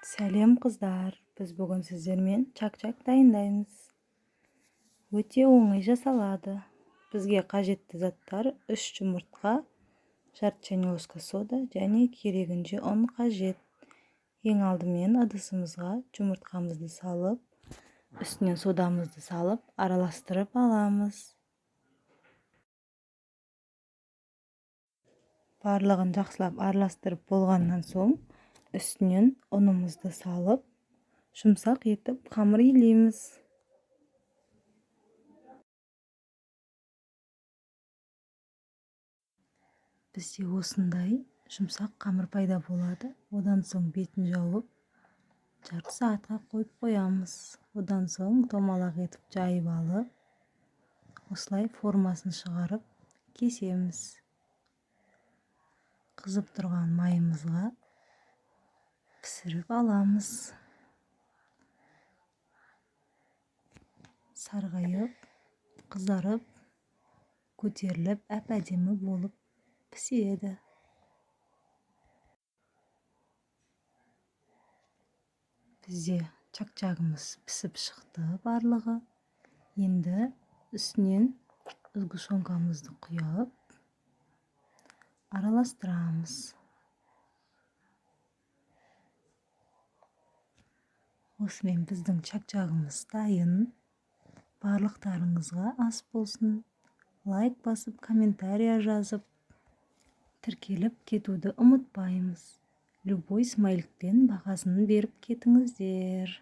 Сәлем қыздар, біз бүгін сіздермен чак-чак дайындаймыз. Өте оңай жасалады. Бізге қажетті заттар 3 жұмыртқа, жарты чайный ложка сода және керегінше ұн қажет. Ең алдымен ыдысымызға жұмыртқамызды салып, үстінен содамызды салып, араластырып аламыз. Барлығын жақсылап араластырып болғаннан соң, үстінен ұнымызды салып, жұмсақ етіп қамыр илейміз. Бізде осындай жұмсақ қамыр пайда болады. Одан соң бетін жауып, жарты сағатқа қойып қоямыз. Одан соң томалақ етіп жайып алып, осылай формасын шығарып кесеміз. Қызып тұрған майымызға пісіріп аламыз. Сарғайып, қызарып, көтеріліп, әп-әдемі болып піседі. Бізде чак-чагымыз пісіп шықты барлығы. Енді үстінен сгущенкамызды құйып, араластырамыз. Осымен біздің чак-чагымыз дайын. Барлықтарыңызға ас болсын. Лайк басып, комментария жазып, тіркеліп кетуді ұмытпаймыз. Любой смайлікпен бағасын беріп кетіңіздер.